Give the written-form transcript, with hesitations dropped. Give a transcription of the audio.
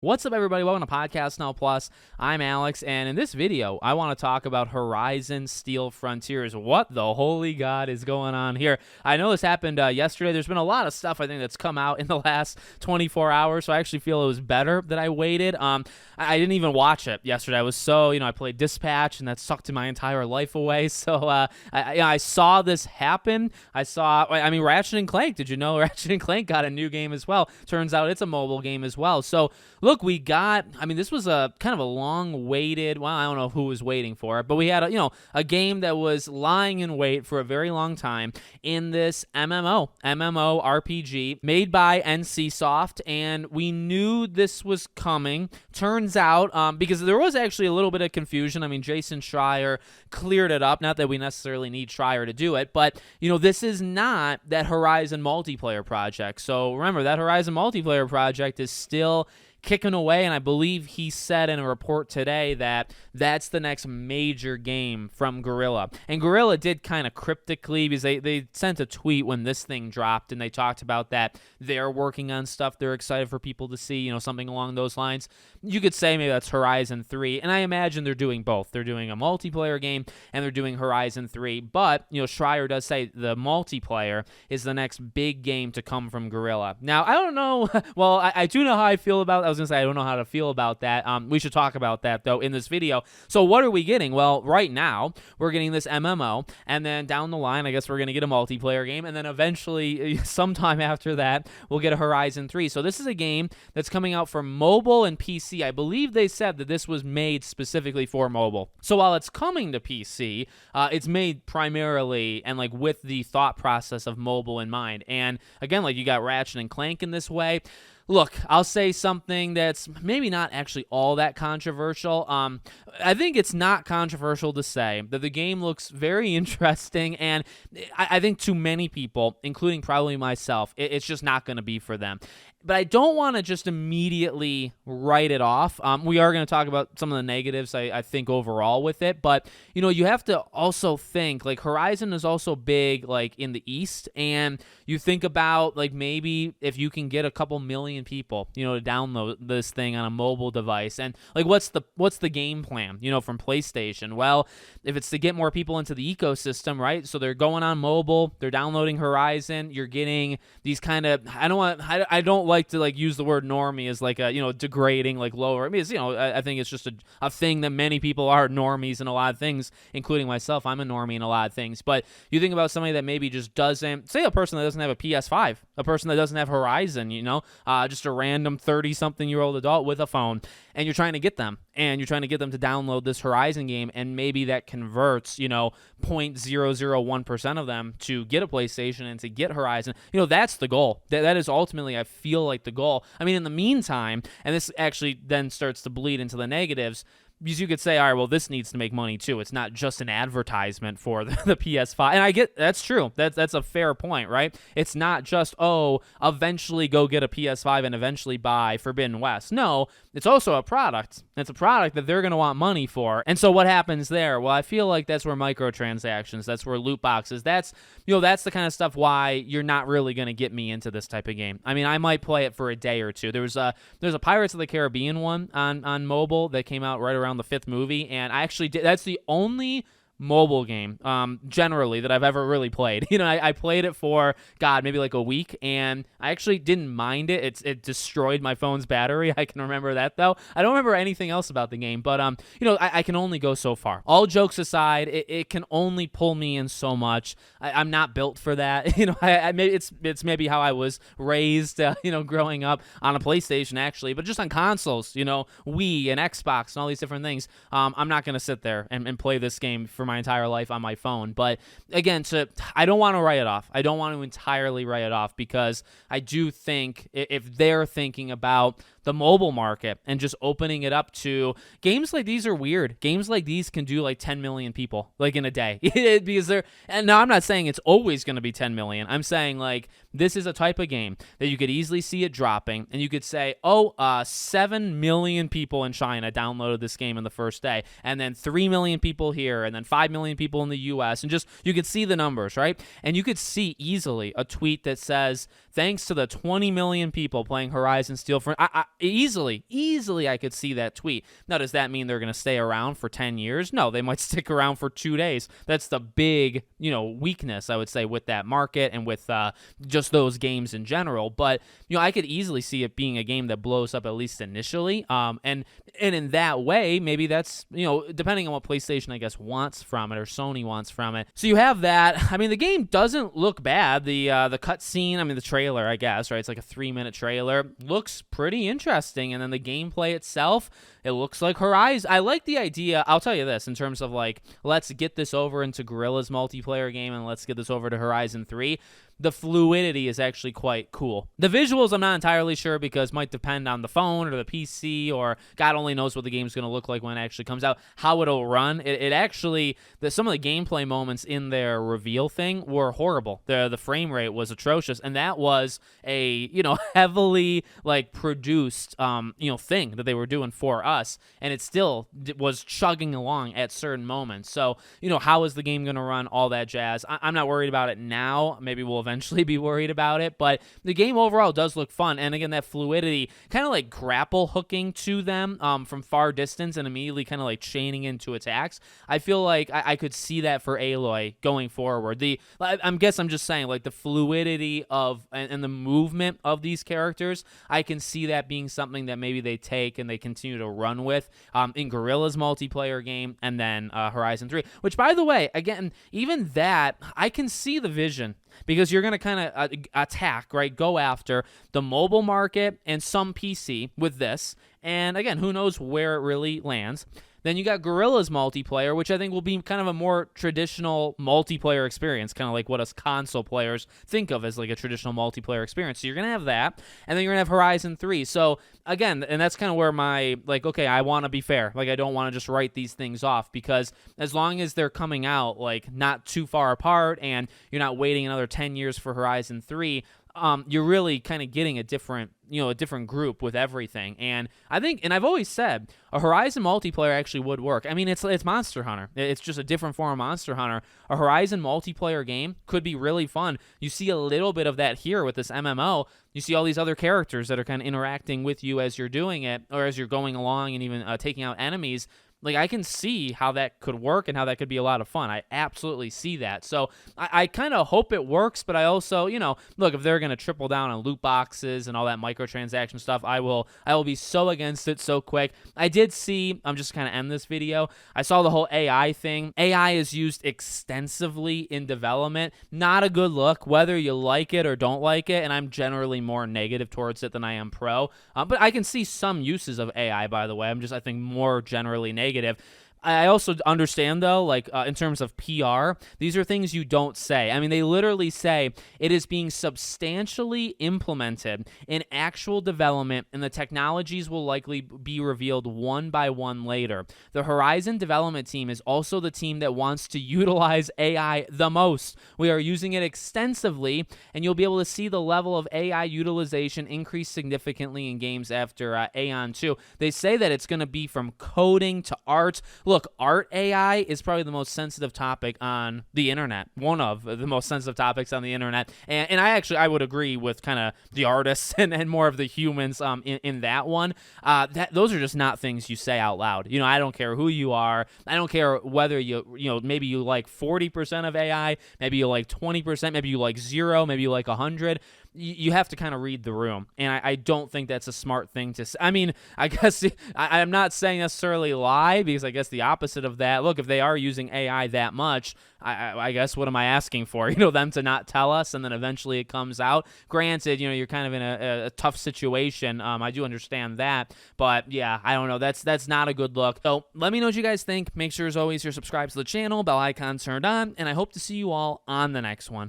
What's up, everybody? Welcome to Podcast Now Plus. I'm Alex, and in this video, I want to talk about Horizon Steel Frontiers. What the holy God is going on here? I know this happened yesterday. There's been a lot of stuff, I think, that's come out in the last 24 hours, so I actually feel it was better that I waited. I didn't even watch it yesterday. I was so, I played Dispatch, and that sucked my entire life away. So I saw this happen. Ratchet & Clank. Did you know Ratchet & Clank got a new game as well? Turns out it's a mobile game as well. So look, we got, this was a kind of a long-waited, well, I don't know who was waiting for it, but we had, a game that was lying in wait for a very long time in this MMO RPG made by NCSoft, and we knew this was coming. Turns out, because there was actually a little bit of confusion. Jason Schreier cleared it up. Not that we necessarily need Schreier to do it, but, this is not that Horizon multiplayer project. So remember, that Horizon multiplayer project is still kicking away, and I believe he said in a report today that that's the next major game from Guerrilla. And Guerrilla did kind of cryptically, because they sent a tweet when this thing dropped, and they talked about that they're working on stuff they're excited for people to see, something along those lines. You could say maybe that's Horizon 3, and I imagine they're doing both. They're doing a multiplayer game, and they're doing Horizon 3, but, Schreier does say the multiplayer is the next big game to come from Guerrilla. Now, I don't know, well, I do know how I feel about I was going to say I don't know how to feel about that. We should talk about that, though, in this video. So what are we getting? Well, right now, we're getting this MMO, and then down the line, I guess we're going to get a multiplayer game, and then eventually, sometime after that, we'll get a Horizon 3. So this is a game that's coming out for mobile and PC. I believe they said that this was made specifically for mobile. So while it's coming to PC, it's made primarily and with the thought process of mobile in mind. And again, you got Ratchet & Clank in this way. Look, I'll say something that's maybe not actually all that controversial. I think it's not controversial to say that the game looks very interesting, and I think to many people, including probably myself, it's just not going to be for them. But I don't want to just immediately write it off. We are going to talk about some of the negatives, I think, overall with it. But, you have to also think, Horizon is also big, in the East. And you think about, maybe if you can get a couple million people, to download this thing on a mobile device. And, what's the game plan, from PlayStation? Well, if it's to get more people into the ecosystem, right? So they're going on mobile, they're downloading Horizon, you're getting these kind of, I don't like to use the word normie as a degrading, lower. It's, I think it's just a thing that many people are normies in a lot of things, including myself. I'm a normie in a lot of things. But you think about somebody that maybe just doesn't, say a person that doesn't have a PS5, a person that doesn't have Horizon, just a random 30-something-year-old adult with a phone, and you're trying to get them, and you're trying to get them to download this Horizon game, and maybe that converts, 0.001% of them to get a PlayStation and to get Horizon. That's the goal. That is ultimately, I feel the goal. In the meantime, and this actually then starts to bleed into the negatives, because you could say, all right, well, this needs to make money too. It's not just an advertisement for the PS5. And I get that's true. That's a fair point, right? It's not just, eventually go get a PS5 and eventually buy Forbidden West. No, it's also a product. It's a product that they're going to want money for. And so what happens there? Well, I feel like that's where microtransactions, that's where loot boxes, that's the kind of stuff why you're not really going to get me into this type of game. I might play it for a day or two. There's a Pirates of the Caribbean one on mobile that came out right around the 5th movie, and I actually did. That's the only mobile game generally that I've ever really played. I played it for maybe a week, and I actually didn't mind it. It destroyed my phone's battery. I can remember that, though. I don't remember anything else about the game, but I can only go so far. All jokes aside, it can only pull me in so much. I'm not built for that. Maybe it's maybe how I was raised, growing up on a PlayStation, actually, but just on consoles, Wii and Xbox and all these different things. I'm not going to sit there and play this game for my entire life on my phone. But again, I don't want to write it off. I don't want to entirely write it off, because I do think if they're thinking about the mobile market and just opening it up to games like these are weird. Games like these can do 10 million people in a day. Because and now I'm not saying it's always going to be 10 million. I'm saying this is a type of game that you could easily see it dropping, and you could say, 7 million people in China downloaded this game in the first day, and then 3 million people here, and then 5 million people in the US, and just you could see the numbers, right? And you could see easily a tweet that says, thanks to the 20 million people playing Horizon Steel Front. Easily I could see that tweet. Now, does that mean they're going to stay around for 10 years? No, they might stick around for 2 days. That's the big, weakness, I would say, with that market and with just those games in general. But, I could easily see it being a game that blows up at least initially. And in that way, maybe that's, depending on what PlayStation, I guess, wants from it or Sony wants from it. So you have that. I mean, the game doesn't look bad. The cutscene, the trailer, I guess, right? It's like a 3-minute trailer. Looks pretty interesting. And then the gameplay itself, it looks like Horizon. I like the idea. I'll tell you this in terms of like, let's get this over into Guerrilla's multiplayer game and let's get this over to Horizon 3. The fluidity is actually quite cool. The visuals, I'm not entirely sure because it might depend on the phone or the PC, or God only knows what the game's going to look like when it actually comes out, how it'll run. It actually, some of the gameplay moments in their reveal thing were horrible. The frame rate was atrocious, and that was a, heavily like produced, thing that they were doing for us, and it still was chugging along at certain moments. So, how is the game going to run? All that jazz. I'm not worried about it now. Maybe we'll eventually be worried about it, but the game overall does look fun. And again, that fluidity, kind of like grapple hooking to them from far distance and immediately kind of like chaining into attacks. I feel like I could see that for Aloy going forward. I'm just saying, like, the fluidity of and the movement of these characters, I can see that being something that maybe they take and they continue to run with in Guerrilla's multiplayer game and then Horizon 3, which, by the way, again, even that, I can see the vision. Because you're going to kind of attack, right, go after the mobile market and some PC with this. And again, who knows where it really lands. Then you got Guerrilla's multiplayer, which I think will be kind of a more traditional multiplayer experience, kind of like what us console players think of as like a traditional multiplayer experience. So you're going to have that, and then you're going to have Horizon 3. So again, and that's kind of where my, like, okay, I want to be fair. Like, I don't want to just write these things off, because as long as they're coming out, like, not too far apart and you're not waiting another 10 years for Horizon 3, you're really kind of getting a different group with everything. And I think, and I've always said, a Horizon multiplayer actually would work. I mean, it's Monster Hunter. It's just a different form of Monster Hunter. A Horizon multiplayer game could be really fun. You see a little bit of that here with this MMO. You see all these other characters that are kind of interacting with you as you're doing it, or as you're going along and even taking out enemies. Like, I can see how that could work and how that could be a lot of fun. I absolutely see that. So I kind of hope it works, but I also, look, if they're going to triple down on loot boxes and all that microtransaction stuff, I will be so against it so quick. I did see, I'm just kind of end this video, I saw the whole AI thing. AI is used extensively in development. Not a good look, whether you like it or don't like it, and I'm generally more negative towards it than I am pro. But I can see some uses of AI, by the way. I think, more generally negative. I also understand, though, like, in terms of PR, these are things you don't say. I mean, they literally say it is being substantially implemented in actual development, and the technologies will likely be revealed one by one later. The Horizon development team is also the team that wants to utilize AI the most. We are using it extensively, and you'll be able to see the level of AI utilization increase significantly in games after Aeon 2. They say that it's going to be from coding to art. Look, art AI is probably the most sensitive topic on the internet. One of the most sensitive topics on the internet. And I would agree with kind of the artists and more of the humans in that one. Those are just not things you say out loud. I don't care who you are. I don't care whether maybe you like 40% of AI, maybe you like 20%, maybe you like 0, maybe you like 100. You have to kind of read the room, and I don't think that's a smart thing to say. I mean, I guess I'm not saying necessarily lie, because I guess the opposite of that. Look, if they are using AI that much, I guess what am I asking for? Them to not tell us, and then eventually it comes out. Granted, you're kind of in a tough situation. I do understand that, but yeah, I don't know. That's not a good look. So let me know what you guys think. Make sure, as always, you're subscribed to the channel, bell icon turned on, and I hope to see you all on the next one.